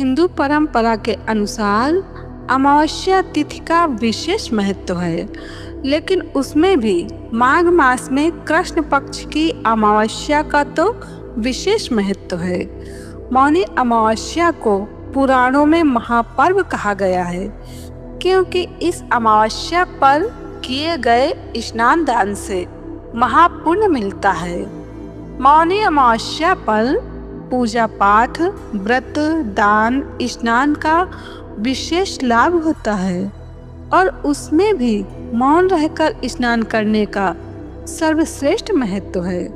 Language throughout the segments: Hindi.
हिंदू परंपरा के अनुसार अमावस्या तिथि का विशेष महत्व है, लेकिन उसमें भी माघ मास में कृष्ण पक्ष की अमावस्या का तो विशेष महत्व है। मौनी अमावस्या को पुराणों में महापर्व कहा गया है, क्योंकि इस अमावस्या पर किए गए स्नान दान से महापुण्य मिलता है। मौनी अमावस्या पर पूजा पाठ, व्रत, दान, स्नान का विशेष लाभ होता है और उसमें भी मौन रहकर स्नान करने का सर्वश्रेष्ठ महत्व है।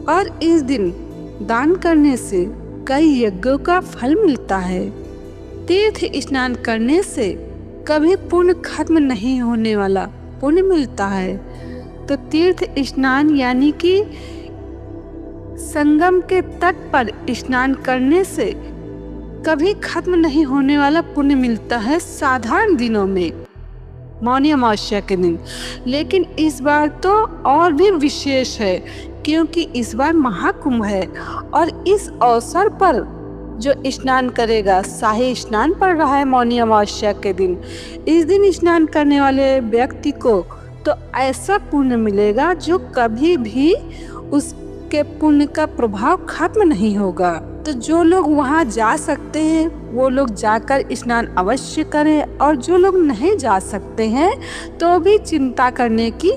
और इस दिन दान करने से कई यज्ञों का फल मिलता है। तीर्थ स्नान करने से कभी पुण्य खत्म नहीं होने वाला पुण्य मिलता है। तो तीर्थ स्नान यानी कि संगम के तट पर स्नान करने से कभी खत्म नहीं होने वाला पुण्य मिलता है साधारण दिनों में, मौनी अमावस्या के दिन। लेकिन इस बार तो और भी विशेष है, क्योंकि इस बार महाकुंभ है और इस अवसर पर जो स्नान करेगा, शाही स्नान पड़ रहा है मौनी अमावस्या के दिन। इस दिन स्नान करने वाले व्यक्ति को तो ऐसा पुण्य मिलेगा जो कभी भी उसके पुण्य का प्रभाव खत्म नहीं होगा। तो जो लोग वहां जा सकते हैं वो लोग जाकर स्नान अवश्य करें, और जो लोग नहीं जा सकते हैं तो भी चिंता करने की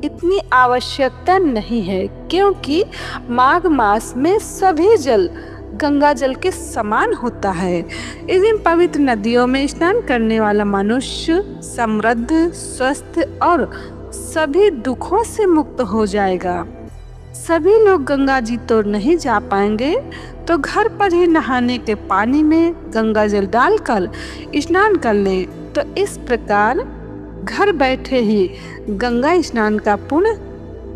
इतनी आवश्यकता नहीं है, क्योंकि माघ मास में सभी जल गंगा जल के समान होता है। इस दिन पवित्र नदियों में स्नान करने वाला मनुष्य समृद्ध, स्वस्थ और सभी दुखों से मुक्त हो जाएगा। सभी लोग गंगा जी तो नहीं जा पाएंगे, तो घर पर ही नहाने के पानी में गंगा जल डालकर स्नान कर लें। तो इस प्रकार घर बैठे ही गंगा स्नान का पुण्य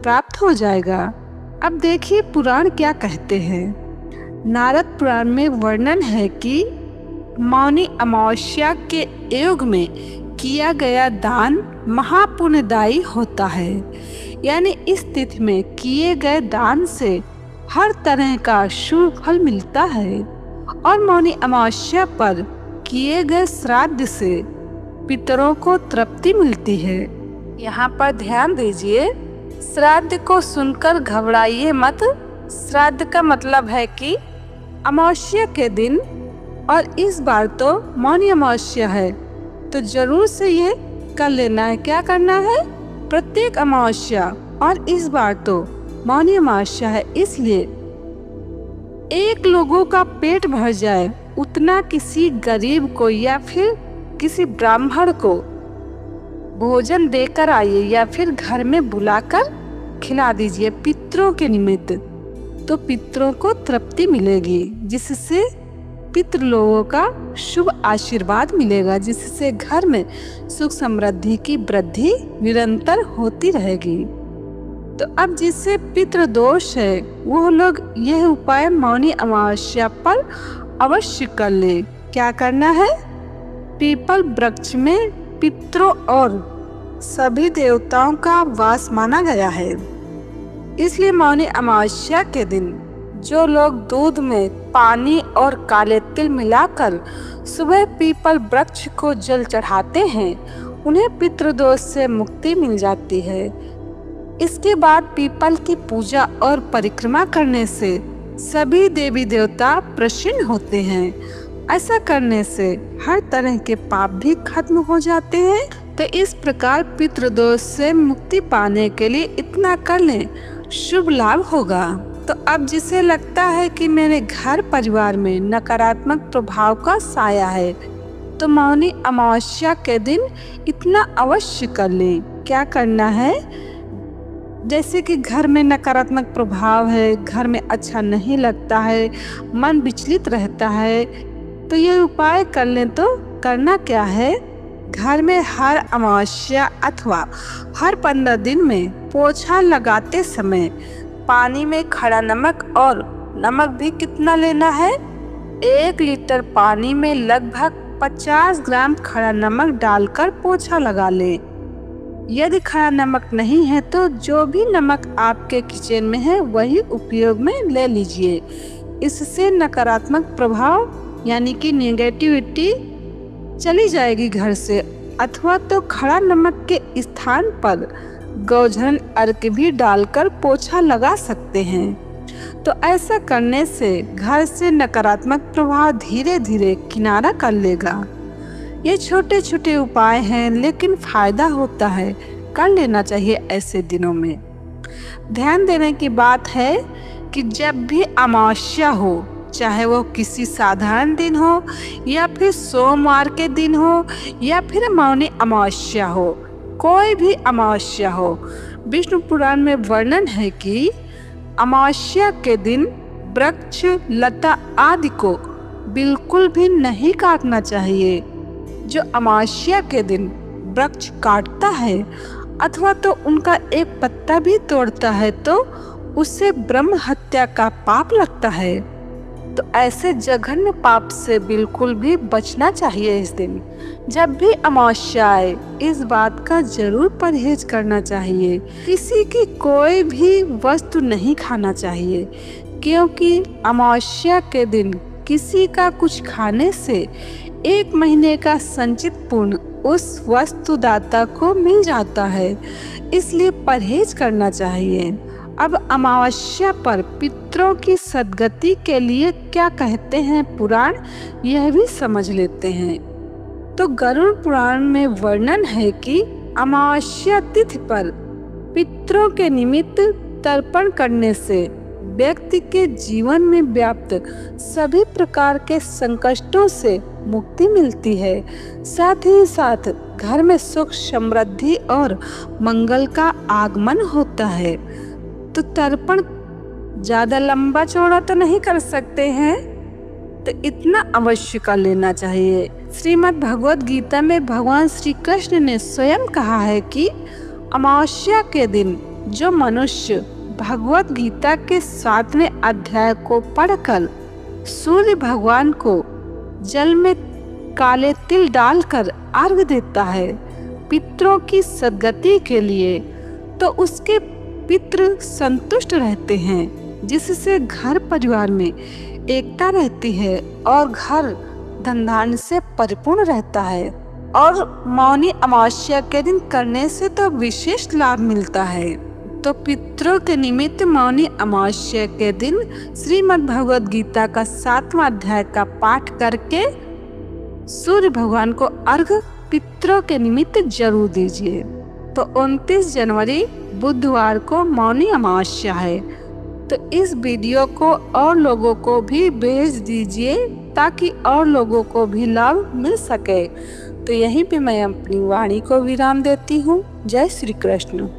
प्राप्त हो जाएगा। अब देखिए पुराण क्या कहते हैं। नारद पुराण में वर्णन है कि मौनी अमावस्या के योग में किया गया दान महापुण्यदायी होता है। यानी इस तिथि में किए गए दान से हर तरह का शुभ फल मिलता है। और मौनी अमावस्या पर किए गए श्राद्ध से पितरों को तृप्ति मिलती है। यहाँ पर ध्यान दीजिए, श्राद्ध को सुनकर घबराइए मत। श्राद्ध का मतलब है कि अमावस्या के दिन, और इस बार तो मौनी अमावस्या है तो जरूर से ये कर लेना है। क्या करना है? प्रत्येक अमावस्या, और इस बार तो मौनी अमावस्या है, इसलिए एक लोगों का पेट भर जाए उतना किसी गरीब को या फिर किसी ब्राह्मण को भोजन देकर आइए, या फिर घर में बुलाकर खिला दीजिए पितरों के निमित्त। तो पितरों को तृप्ति मिलेगी, जिससे पितृ लोगों का शुभ आशीर्वाद मिलेगा, जिससे घर में सुख समृद्धि की वृद्धि निरंतर होती रहेगी। तो अब जिससे पितृ दोष है वो लोग यह उपाय मौनी अमावस्या पर अवश्य कर ले। क्या करना है? पीपल वृक्ष में पितरों और सभी देवताओं का वास माना गया है, इसलिए मौनी अमावस्या के दिन जो लोग दूध में पानी और काले तिल मिलाकर सुबह पीपल वृक्ष को जल चढ़ाते हैं, उन्हें पितृदोष से मुक्ति मिल जाती है। इसके बाद पीपल की पूजा और परिक्रमा करने से सभी देवी देवता प्रसन्न होते हैं। ऐसा करने से हर तरह के पाप भी खत्म हो जाते हैं। तो इस प्रकार पितृदोष से मुक्ति पाने के लिए इतना कर लें, शुभ लाभ होगा। तो अब जिसे लगता है कि मेरे घर परिवार में नकारात्मक प्रभाव का साया है, तो मौनी अमावस्या के दिन इतना अवश्य कर लें। क्या करना है? जैसे कि घर में नकारात्मक प्रभाव है, घर में अच्छा नहीं लगता है, मन विचलित रहता है, तो ये उपाय कर लें। तो करना क्या है? घर में हर अमावस्या अथवा हर 15 दिन में पोछा लगाते समय पानी में खड़ा नमक, और नमक भी कितना लेना है? 1 लीटर पानी में लगभग 50 ग्राम खड़ा नमक डालकर पोछा लगा लें। यदि खड़ा नमक नहीं है तो जो भी नमक आपके किचन में है वही उपयोग में ले लीजिए। इससे नकारात्मक प्रभाव यानी कि नेगेटिविटी चली जाएगी घर से। अथवा तो खड़ा नमक के स्थान पर गोधन अर्क भी डालकर पोछा लगा सकते हैं। तो ऐसा करने से घर से नकारात्मक प्रभाव धीरे धीरे किनारा कर लेगा। ये छोटे छोटे उपाय हैं, लेकिन फायदा होता है, कर लेना चाहिए ऐसे दिनों में। ध्यान देने की बात है कि जब भी अमावस्या हो, चाहे वो किसी साधारण दिन हो या फिर सोमवार के दिन हो या फिर मौनी अमावस्या हो, कोई भी अमावस्या हो, विष्णु पुराण में वर्णन है कि अमावस्या के दिन वृक्ष, लता आदि को बिल्कुल भी नहीं काटना चाहिए। जो अमावस्या के दिन वृक्ष काटता है अथवा तो उनका एक पत्ता भी तोड़ता है तो उससे ब्रह्म हत्या का पाप लगता है। तो ऐसे जघन्य पाप से बिल्कुल भी बचना चाहिए। इस दिन जब भी अमावस्या आए, इस बात का जरूर परहेज करना चाहिए। किसी की कोई भी वस्तु नहीं खाना चाहिए, क्योंकि अमावस्या के दिन किसी का कुछ खाने से 1 महीने का संचित पुण्य उस वस्तुदाता को मिल जाता है, इसलिए परहेज करना चाहिए। अब अमावस्या पर पितरों की सद्गति के लिए क्या कहते हैं पुराण, यह भी समझ लेते हैं। तो गरुड़ पुराण में वर्णन है कि अमावस्या तिथि पर पितरों के निमित्त तर्पण करने से व्यक्ति के जीवन में व्याप्त सभी प्रकार के संकटों से मुक्ति मिलती है। साथ ही साथ घर में सुख, समृद्धि और मंगल का आगमन होता है। तो तर्पण ज्यादा लंबा चौड़ा तो नहीं कर सकते हैं, तो इतना अवश्य कर लेना चाहिए। श्रीमद् भगवद गीता में भगवान श्री कृष्ण ने स्वयं कहा है कि अमावस्या के दिन जो मनुष्य भगवद गीता के 7वें अध्याय को पढ़कर सूर्य भगवान को जल में काले तिल डालकर अर्घ देता है पितरों की सद्गति के लिए, तो उसके पितृ संतुष्ट रहते हैं, जिससे घर परिवार में एकता रहती है और घर धन धान्य से परिपूर्ण रहता है। और मौनी अमावस्या के दिन करने से तो विशेष लाभ मिलता है। तो पितरों के निमित्त मौनी अमावस्या के दिन श्रीमद् भगवद गीता का 7वां अध्याय का पाठ करके सूर्य भगवान को अर्घ पितरों के निमित्त जरूर दीजिए। तो 29 जनवरी बुधवार को मौनी अमावस्या है, तो इस वीडियो को और लोगों को भी भेज दीजिए ताकि और लोगों को भी लाभ मिल सके। तो यहीं पे मैं अपनी वाणी को विराम देती हूँ। जय श्री कृष्ण।